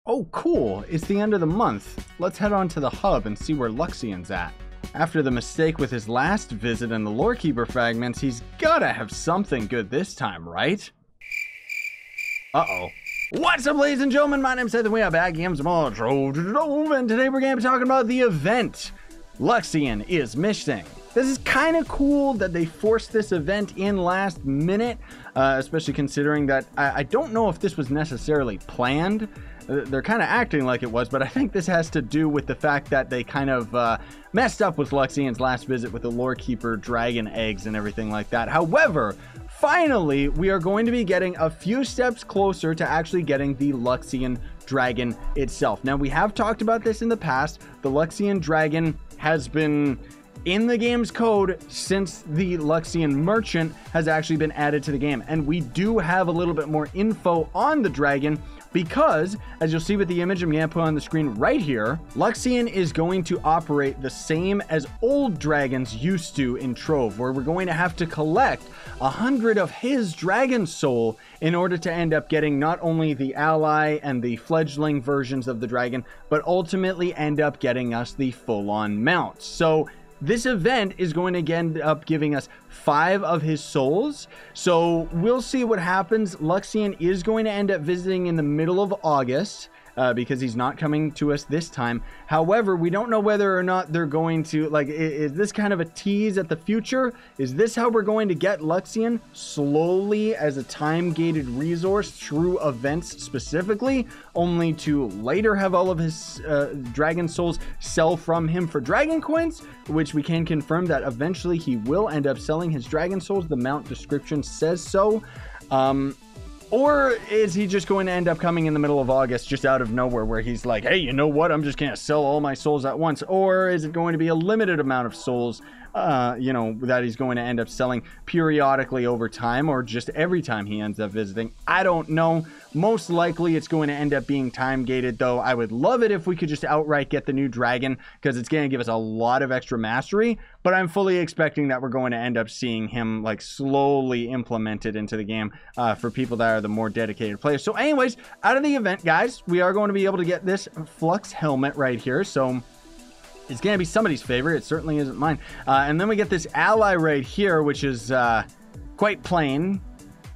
Oh, cool. It's the end of the month. Let's head on to the hub and see where Luxion's at. After the mistake with his last visit and the Lorekeeper fragments, he's gotta have something good this time, right? Uh-oh. What's up, ladies and gentlemen? My name's Seth, and we are back again some more Trove, and today we're gonna be talking about the event. Luxion is missing. This is kind of cool that they forced this event in last minute, especially considering that I don't know if this was necessarily planned. They're kind of acting like it was, but I think this has to do with the fact that they kind of messed up with Luxion's last visit with the Lorekeeper dragon eggs and everything like that. However, finally, we are going to be getting a few steps closer to actually getting the Luxion dragon itself. Now, we have talked about this in the past. The Luxion dragon has been in the game's code since the Luxion merchant has actually been added to the game. And we do have a little bit more info on the dragon because, as you'll see with the image I'm going to put on the screen right here, Luxion is going to operate the same as old dragons used to in Trove, where we're going to have to collect 100 of his dragon soul in order to end up getting not only the ally and the fledgling versions of the dragon, but ultimately end up getting us the full-on mount. So this event is going to end up giving us 5 of his souls. So we'll see what happens. Luxion is going to end up visiting in the middle of August because he's not coming to us this time. However, we don't know whether or not they're going to, like, is this kind of a tease at the future? Is this how we're going to get Luxion slowly as a time-gated resource through events specifically, only to later have all of his dragon souls sell from him for dragon coins, which we can confirm that eventually he will end up selling his dragon souls. The mount description says so. Or is he just going to end up coming in the middle of August just out of nowhere where he's like, hey, you know what? I'm just going to sell all my souls at once. Or is it going to be a limited amount of souls, you know, that he's going to end up selling periodically over time, or just every time he ends up visiting? I don't know. Most likely it's going to end up being time gated, though. I would love it if we could just outright get the new dragon, because it's going to give us a lot of extra mastery. But I'm fully expecting that we're going to end up seeing him like slowly implemented into the game for people that are the more dedicated players. So anyways, out of the event, guys, we are going to be able to get this Flux helmet right here. So it's going to be somebody's favorite. It certainly isn't mine. And then we get this ally right here, which is quite plain.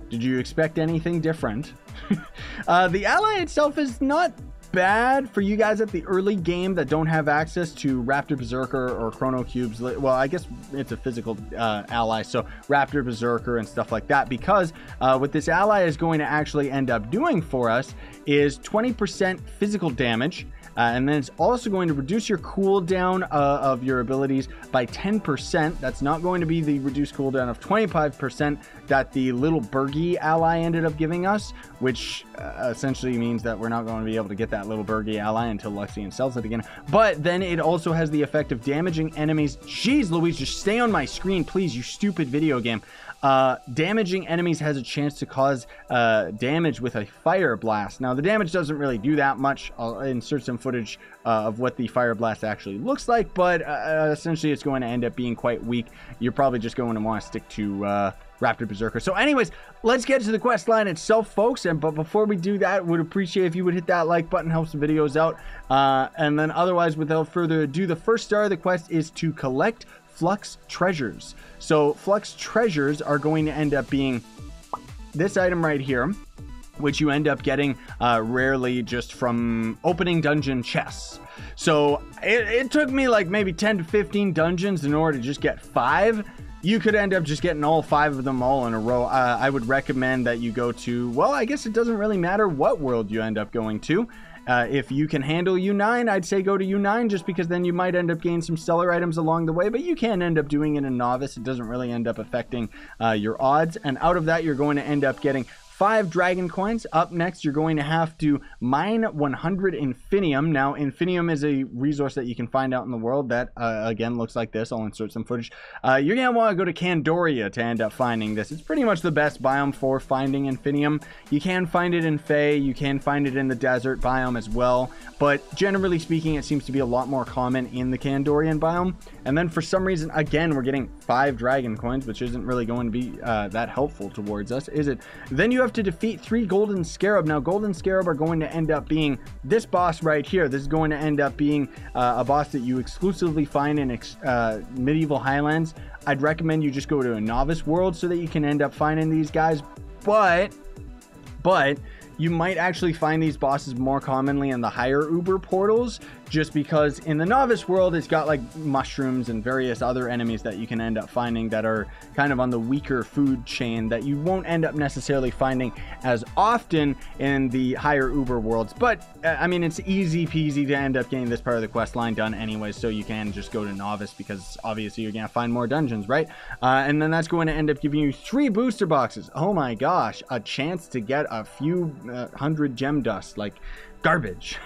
Did you expect anything different? The ally itself is not bad for you guys at the early game that don't have access to Raptor Berserker or Chrono Cubes. Well, I guess it's a physical ally, so Raptor Berserker and stuff like that, because what this ally is going to actually end up doing for us is 20% physical damage. And then it's also going to reduce your cooldown of your abilities by 10%. That's not going to be the reduced cooldown of 25% that the little Bergie ally ended up giving us, which essentially means that we're not going to be able to get that little Bergie ally until Luxion sells it again. But then it also has the effect of damaging enemies. Jeez Louise, just stay on my screen, please, you stupid video game. Damaging enemies has a chance to cause damage with a fire blast. Now, the damage doesn't really do that much. I'll insert some footage of what the fire blast actually looks like, but essentially it's going to end up being quite weak. You're probably just going to want to stick to Raptor Berserker. So anyways, let's get to the quest line itself, folks. But before we do that, would appreciate if you would hit that like button, helps the videos out. And then otherwise, without further ado, the first star of the quest is to collect Flux treasures. So Flux treasures are going to end up being this item right here, which you end up getting rarely just from opening dungeon chests. So it took me like maybe 10 to 15 dungeons in order to just get 5. You could end up just getting all 5 of them all in a row. I would recommend that you go to, well, I guess it doesn't really matter what world you end up going to. If you can handle U9, I'd say go to U9, just because then you might end up getting some stellar items along the way, but you can end up doing it in Novice. It doesn't really end up affecting your odds, and out of that, you're going to end up getting 5 dragon coins. Up next, you're going to have to mine 100 infinium. Now, infinium is a resource that you can find out in the world that, again, looks like this. I'll insert some footage. You're going to want to go to Candoria to end up finding this. It's pretty much the best biome for finding infinium. You can find it in Fae. You can find it in the desert biome as well. But generally speaking, it seems to be a lot more common in the Candorian biome. And then for some reason, again, we're getting 5 dragon coins, which isn't really going to be that helpful towards us, is it? Then you have have to defeat 3 golden scarab. Now, golden scarab are going to end up being this boss right here. This is going to end up being a boss that you exclusively find in medieval highlands. I'd recommend you just go to a novice world so that you can end up finding these guys, but you might actually find these bosses more commonly in the higher Uber portals, just because in the novice world, it's got like mushrooms and various other enemies that you can end up finding that are kind of on the weaker food chain that you won't end up necessarily finding as often in the higher Uber worlds. But I mean, it's easy peasy to end up getting this part of the quest line done anyway, so you can just go to novice because obviously you're gonna find more dungeons, right? And then that's going to end up giving you 3 booster boxes. Oh my gosh, a chance to get a few 100 gem dust, like garbage.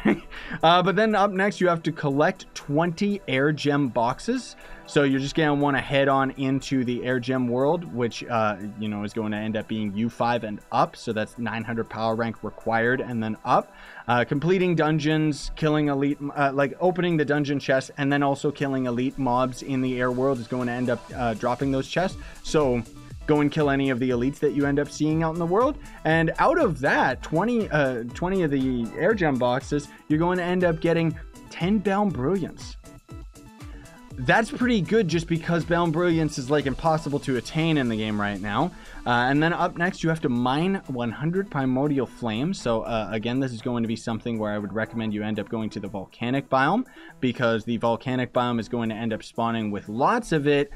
But then up next you have to collect 20 air gem boxes, so you're just gonna want to head on into the air gem world, which you know, is going to end up being U5 and up, so that's 900 power rank required and then up. Completing dungeons, killing elite, like opening the dungeon chest, and then also killing elite mobs in the air world is going to end up dropping those chests. So go and kill any of the elites that you end up seeing out in the world, and out of that 20 of the air gem boxes, you're going to end up getting 10 bound brilliance. That's pretty good, just because bound brilliance is like impossible to attain in the game right now. And then up next you have to mine 100 primordial flames. So again, this is going to be something where I would recommend you end up going to the volcanic biome, because the volcanic biome is going to end up spawning with lots of it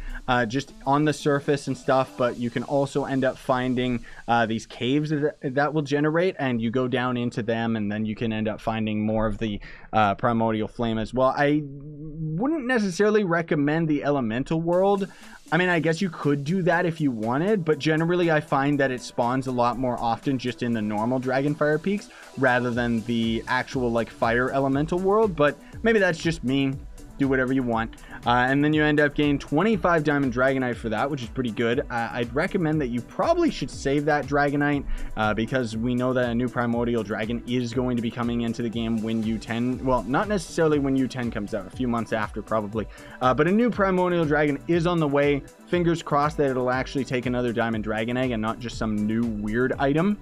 just on the surface and stuff. But you can also end up finding these caves that will generate, and you go down into them, and then you can end up finding more of the primordial flame as well. I wouldn't necessarily recommend the elemental world. I mean, I guess you could do that if you wanted, but generally I find that it spawns a lot more often just in the normal Dragonfire peaks rather than the actual like fire elemental world. But maybe that's just me. Do whatever you want. And then you end up getting 25 diamond dragonite for that, which is pretty good. I'd recommend that you probably should save that dragonite because we know that a new primordial dragon is going to be coming into the game when U10, well, not necessarily when U10 comes out, a few months after probably, but a new primordial dragon is on the way. Fingers crossed that it'll actually take another diamond dragon egg and not just some new weird item.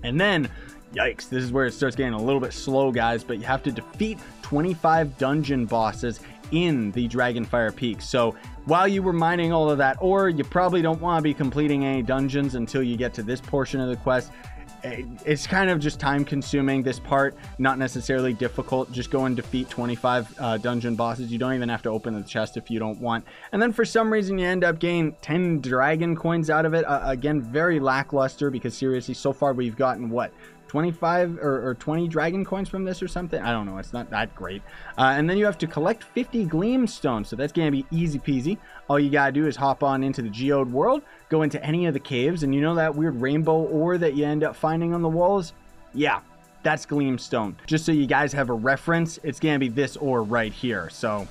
And then yikes, this is where it starts getting a little bit slow, guys, but you have to defeat 25 dungeon bosses in the Dragonfire Peaks. So while you were mining all of that, or you probably don't want to be completing any dungeons until you get to this portion of the quest, it's kind of just time consuming, this part, not necessarily difficult. Just go and defeat 25 dungeon bosses. You don't even have to open the chest if you don't want. And then for some reason you end up getting 10 dragon coins out of it. Again, very lackluster, because seriously, so far we've gotten what, 25 or 20 dragon coins from this or something? I don't know, it's not that great. And then you have to collect 50 gleam stones, so that's gonna be easy peasy. All you gotta do is hop on into the geode world, go into any of the caves, and you know that weird rainbow ore that you end up finding on the walls? Yeah, that's gleam stone. Just so you guys have a reference, it's gonna be this ore right here. So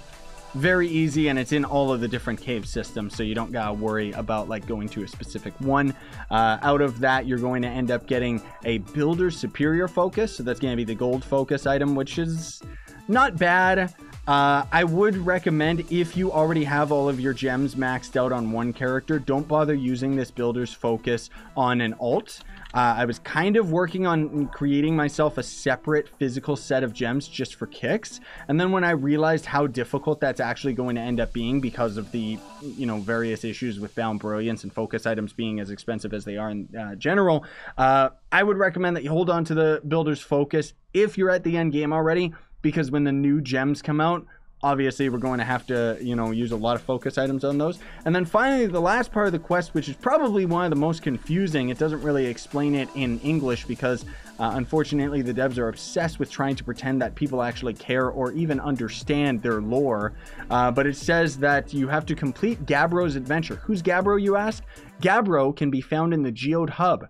very easy, and it's in all of the different cave systems, so you don't gotta worry about like going to a specific one. Out of that, you're going to end up getting a builder superior focus, so that's going to be the gold focus item, which is not bad. I would recommend, if you already have all of your gems maxed out on one character, don't bother using this builder's focus on an alt. I was kind of working on creating myself a separate physical set of gems just for kicks, and then when I realized how difficult that's actually going to end up being because of the, you know, various issues with bound brilliance and focus items being as expensive as they are in general, I would recommend that you hold on to the builder's focus if you're at the end game already, because when the new gems come out, obviously we're going to have to, you know, use a lot of focus items on those. And then finally, the last part of the quest, which is probably one of the most confusing. It doesn't really explain it in English because unfortunately the devs are obsessed with trying to pretend that people actually care or even understand their lore. But it says that you have to complete Gabbro's adventure. Who's Gabbro, you ask? Gabbro can be found in the Geode Hub,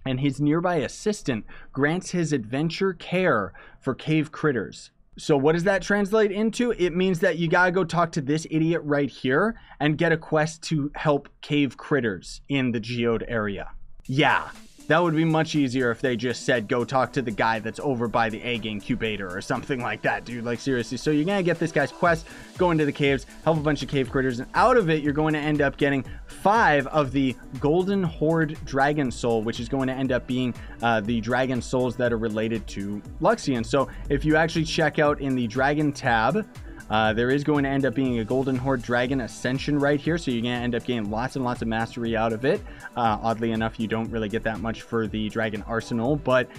and his nearby assistant grants his adventure care for cave critters. So what does that translate into? It means that you gotta go talk to this idiot right here and get a quest to help cave critters in the geode area. Yeah, That would be much easier if they just said, go talk to the guy that's over by the egg incubator or something like that, dude. Like, seriously. So you're going to get this guy's quest, go into the caves, help a bunch of cave critters, and out of it, you're going to end up getting 5 of the Golden Horde Dragon Soul, which is going to end up being the Dragon Souls that are related to Luxion. So if you actually check out in the Dragon tab, there is going to end up being a Golden Horde Dragon Ascension right here, so you're going to end up getting lots and lots of mastery out of it. Oddly enough, you don't really get that much for the Dragon Arsenal, but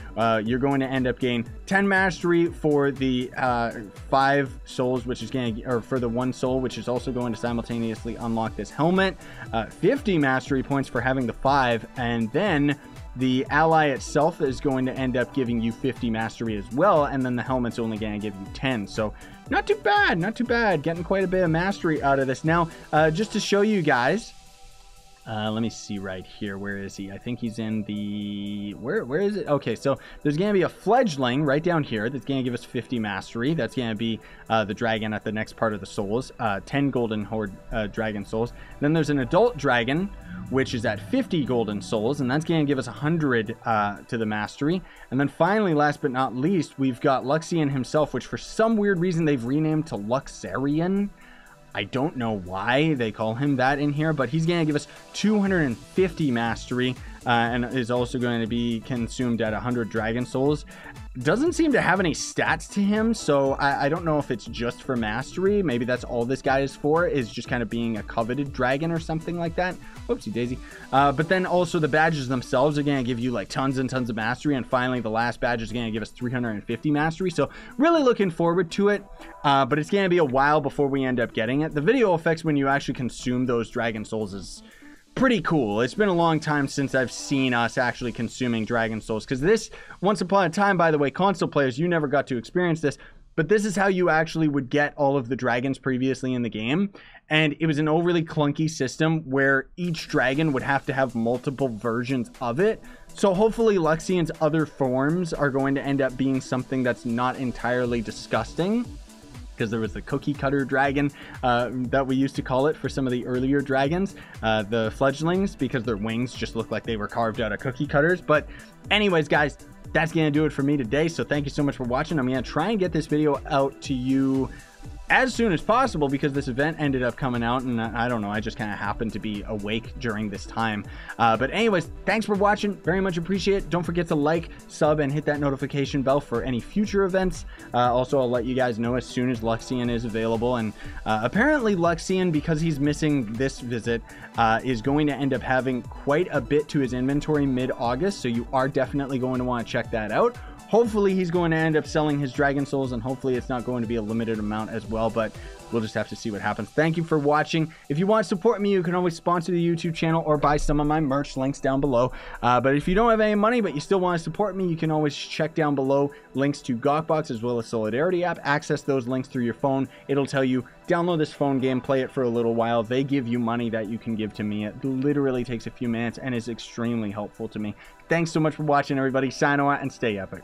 you're going to end up getting 10 mastery for the 5 souls, which is going to, or for the 1 soul, which is also going to simultaneously unlock this helmet, 50 mastery points for having the 5, and then the ally itself is going to end up giving you 50 mastery as well, and then the helmet's only going to give you 10. So not too bad, not too bad. Getting quite a bit of mastery out of this. Now, just to show you guys, let me see right here. Where is he? I think he's in the... Where is it? Okay, so there's going to be a fledgling right down here that's going to give us 50 mastery. That's going to be the dragon at the next part of the souls. 10 Golden Horde Dragon Souls. Then there's an adult dragon, which is at 50 golden souls, and that's going to give us 100 to the mastery. And then finally, last but not least, we've got Luxion himself, which for some weird reason they've renamed to Luxarian. I don't know why they call him that in here, but he's going to give us 250 mastery and is also going to be consumed at 100 dragon souls. Doesn't seem to have any stats to him, so I don't know if it's just for mastery. Maybe that's all this guy is for, is just kind of being a coveted dragon or something like that. Whoopsie daisy. But then also the badges themselves are going to give you like tons and tons of mastery, and finally the last badge is going to give us 350 mastery, so really looking forward to it. But it's going to be a while before we end up getting it. The video effects when you actually consume those dragon souls is pretty cool. It's been a long time since I've seen us actually consuming dragon souls, because this, once upon a time, by the way, console players, you never got to experience this, but this is how you actually would get all of the dragons previously in the game. And it was an overly clunky system where each dragon would have to have multiple versions of it. So hopefully Luxion's other forms are going to end up being something that's not entirely disgusting, because there was the cookie cutter dragon that we used to call it for some of the earlier dragons, the fledglings, because their wings just look like they were carved out of cookie cutters. But anyways, guys, that's gonna do it for me today. So thank you so much for watching. I'm gonna try and get this video out to you as soon as possible, because this event ended up coming out, and I don't know, I just kind of happened to be awake during this time. But anyways, thanks for watching. Very much appreciate it. Don't forget to like, sub, and hit that notification bell for any future events. Also, I'll let you guys know as soon as Luxion is available. And apparently Luxion, because he's missing this visit, is going to end up having quite a bit to his inventory mid-August, so you are definitely going to want to check that out. Hopefully he's going to end up selling his dragon souls, and hopefully it's not going to be a limited amount as well, but we'll just have to see what happens. Thank you for watching. If you want to support me, you can always sponsor the YouTube channel or buy some of my merch, links down below. But if you don't have any money but you still want to support me, you can always check down below links to Gawkbox as well as Solidarity app. Access those links through your phone. It'll tell you, download this phone game, play it for a little while. They give you money that you can give to me. It literally takes a few minutes and is extremely helpful to me. Thanks so much for watching, everybody. Sign on and stay epic.